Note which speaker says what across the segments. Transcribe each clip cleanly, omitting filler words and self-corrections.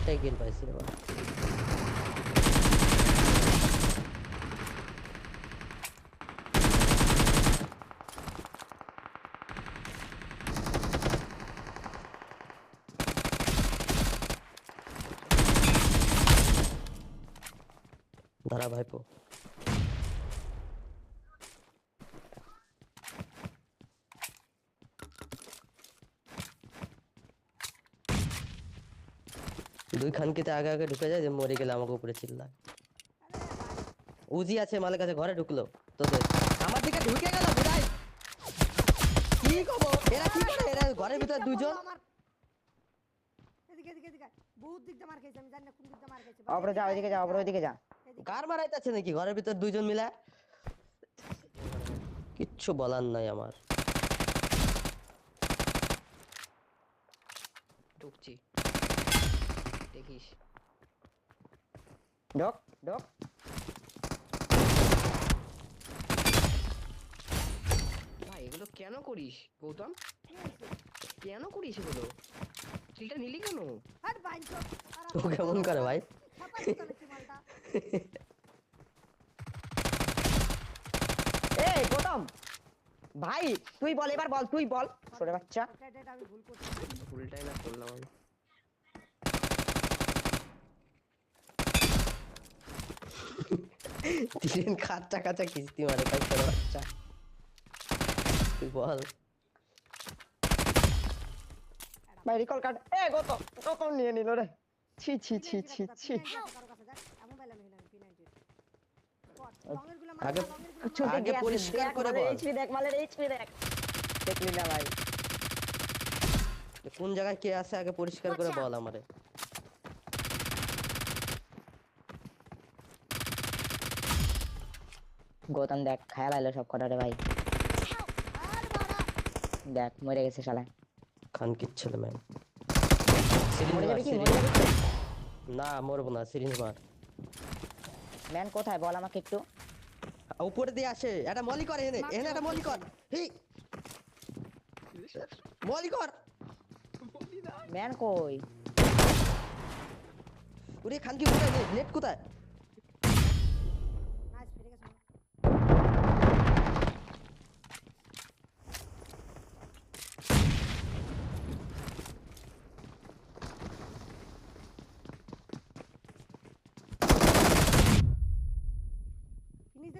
Speaker 1: একটাই কিল পাইছি এবার। দাঁড়া ভাইপো, দুই খানকিতে আগে আগে ঢুকে যায়, যে মরে গেলে আমাকে উপরে চিল্লায়। উজি আছে মালের কাছে, ঘরে ঢুকলো তোদের, আমার দিকে ঢুকে গেল বুড়াই। কি কব, এরা কি করে, এরা ঘরের ভিতরে দুইজন।
Speaker 2: এদিকে এদিকে এদিকে বহুত দিক দিয়ে মার খাইছে, আমি জানি না কোন দিক দিয়ে মার খাইছে।
Speaker 3: অপরে যা, ওইদিকে যা, অপরে ওইদিকে যা।
Speaker 1: কার মারাইতেছে নাকি ঘরের ভিতর দুইজন মিলা, কিচ্ছু বলার নাই আমার।
Speaker 4: ঢুকছি, দেখিস।
Speaker 3: ঢোক ঢোক।
Speaker 4: ভাই এগুলো কেন করিস গৌতম, কেন করিস এগুলো? কিলটা নিলি কেন?
Speaker 2: হাট বাইনছো
Speaker 1: ও কেমন করে ভাই?
Speaker 2: ছাপাইছো তাহলে কি মালটা?
Speaker 3: এই গৌতম ভাই, তুই বল, এবার বল, তুই বল ছোট বাচ্চা।
Speaker 2: এটা আমি ভুল করছি।
Speaker 4: ভুলটাই না করলাম আমি।
Speaker 1: তিন কাঁচা কাঁচা কিস্তি মারে কাঁচা বাচ্চা, তুই বল।
Speaker 3: ভাই রিকল কাট। এ গৌতম, গৌতম নিয়ে নিল রে। ছি ছি ছি ছি ছি।
Speaker 2: কারো কাছে দেখ, এমন বাইলাম হিলাম P90 স্পট লংের গুলো মার,
Speaker 1: আগে
Speaker 2: লংের গুলো
Speaker 3: ছোট
Speaker 1: আগে পরিষ্কার করে বল,
Speaker 3: এইচপি দেখ, মালের এইচপি দেখ। দেখলি না ভাই?
Speaker 1: কোন জায়গায় কে আছে আগে পরিষ্কার করে বল আমারে।
Speaker 3: গৌতম দেখ খেয়াল আইলো সব কটা রে ভাই।
Speaker 2: আর বাড়া
Speaker 3: দেখ মরে গেছে শালা।
Speaker 1: খানকির ছেলে ম্যান।
Speaker 3: মরে যাবে কি, মরে যাবে কি?
Speaker 1: না মরবো না, সিরিঞ্জ মার।
Speaker 3: ম্যান কোথায় বল আমাকে একটু।
Speaker 1: উপরে দিয়ে আসে, এটা মলি কর, এনে এনে একটা মলি কর, হেই মলি কর।
Speaker 3: ম্যান কই?
Speaker 1: ওরে খানকি কোথায়, নেট কোথায়?
Speaker 2: নাইস ফিরে গেছে।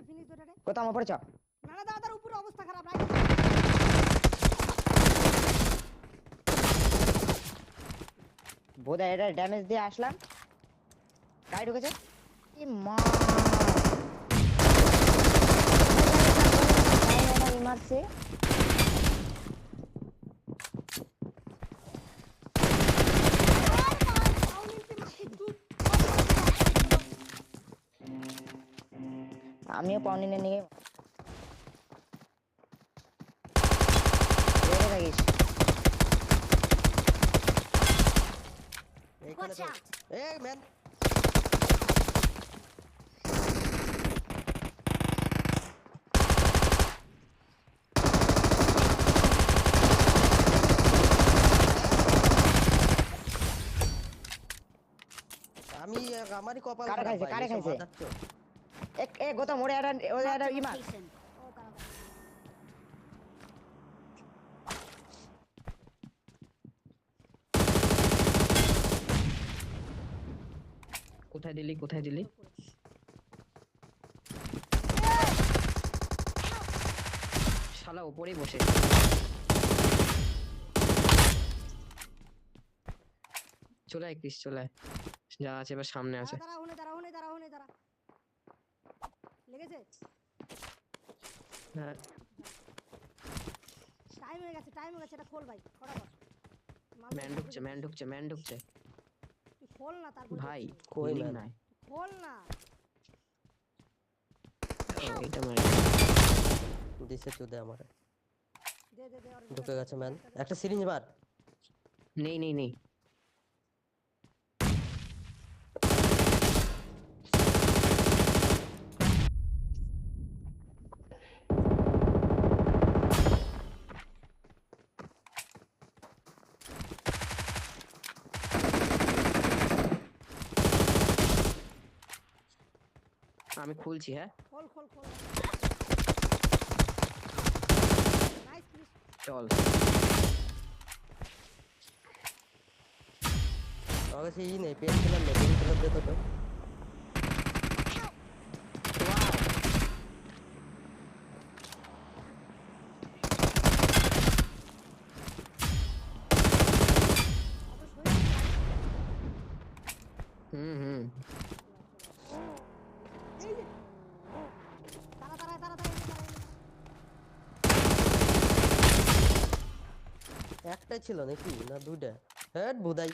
Speaker 2: ফিনিশ দে রে।
Speaker 3: কোথাও আমার পড়ে চ।
Speaker 2: না না দাদার উপরে অবস্থা খারাপ রাখ।
Speaker 3: বোধহয় এটা ড্যামেজ দিয়ে আসলাম। গাড়ি ঢুকেছে। কি মা মারছে। আমিও পাউনিনে নিয়ে থাকিস।
Speaker 1: এইখানে তো এই ম্যান, আমি আমারই কপাল
Speaker 3: কারে
Speaker 1: খারাপ
Speaker 3: খাইছে,
Speaker 1: ভাই,
Speaker 3: কারে
Speaker 1: এসব
Speaker 3: খাইছে?
Speaker 1: মাথাচ্ছ।
Speaker 3: এ গৌতম ওরে একটা ইমার।
Speaker 2: ও তারা
Speaker 4: কোথায় দিলি, কোথায় দিলি? শালা উপরেই বসে। চলে আয় ক্রিস, চলে আয়। যা আছে এবার সামনে আছে।
Speaker 2: দাঁড়া দাঁড়া লেগেছে।
Speaker 4: হ্যাঁ
Speaker 2: টাইম হয়ে গেছে এটা খোল ভাই ফটাফট।
Speaker 4: ম্যান ঢুকছে, ম্যান ঢুকছে, ম্যান ঢুকছে।
Speaker 2: তুই খোল না তারপর
Speaker 4: ভাই
Speaker 1: কই
Speaker 4: হিলিং
Speaker 1: ম্যান?
Speaker 4: নাই।
Speaker 2: খোল না।
Speaker 4: এটা মারি
Speaker 1: দিছে চুদে আমারে,
Speaker 2: দে দে দে আর
Speaker 1: ঢুকে গেছে ম্যান, একটা সিরিঞ্জ মার।
Speaker 4: নেই নেই নেই। আমি খুলছি, হ্যাঁ
Speaker 2: খোল খোল খোল নাইস ক্রিস
Speaker 4: চল।
Speaker 1: আমার কাছে ই নেই, পেন কিলার নেই, পেন কিলার দে তো তো।
Speaker 4: হুম।
Speaker 2: এই যে তারা তারা তারা তারা
Speaker 1: একটাই ছিল নাকি না দুইটা? হ্যাঁ বুদাই।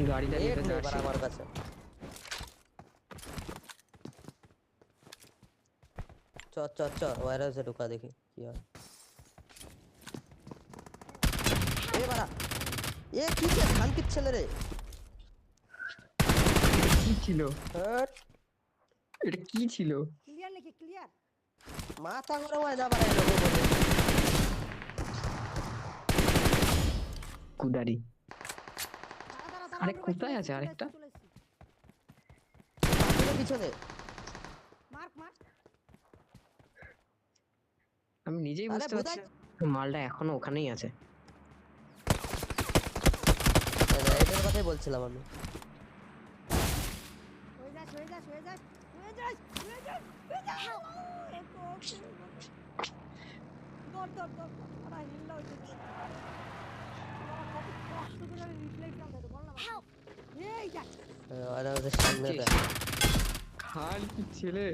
Speaker 4: গাড়িটা
Speaker 1: নেট
Speaker 4: নিতে
Speaker 1: নেই এবার
Speaker 4: যাচ্ছি।
Speaker 1: আমার কাছে। চ চ চ ওয়ার হাউসে ঢোকা দেখি কি হয়। এ বাড়া, এ কি রে শান্তির ছেলে রে।
Speaker 4: কি ছিল
Speaker 1: হ্যাঁ
Speaker 4: এটা, কি ছিল?
Speaker 2: ক্লিয়ার নাকি ক্লিয়ার
Speaker 1: মাথা গরম হয় না বাড়া এরকম বলে।
Speaker 4: কুদারি।
Speaker 2: তারা তারা তারা
Speaker 4: আরে
Speaker 2: আমরা
Speaker 4: কোথায় আছে আরেকটা?
Speaker 1: পাথরের পিছনে।
Speaker 2: মার্ক মার্ক
Speaker 4: আমি নিজেই
Speaker 1: আরে
Speaker 4: বুঝতে পারছি
Speaker 1: বুদাই।
Speaker 4: না, মালটা এখনো ওখানেই আছে।
Speaker 1: এটার কথাই বলছিলাম আমি।
Speaker 2: হয়ে যাস হয়ে যাস হয়ে যাস হয়ে যাস হয়ে যাস হয়ে যাস দর দর দর ওরা হিল্লা হইছে ওরা কত কষ্ট করে রিফ্লেক্ট কাম দেয় বল না এই যা
Speaker 1: ওয়ার হাউসের সামনে
Speaker 4: খাল কি ছেলে।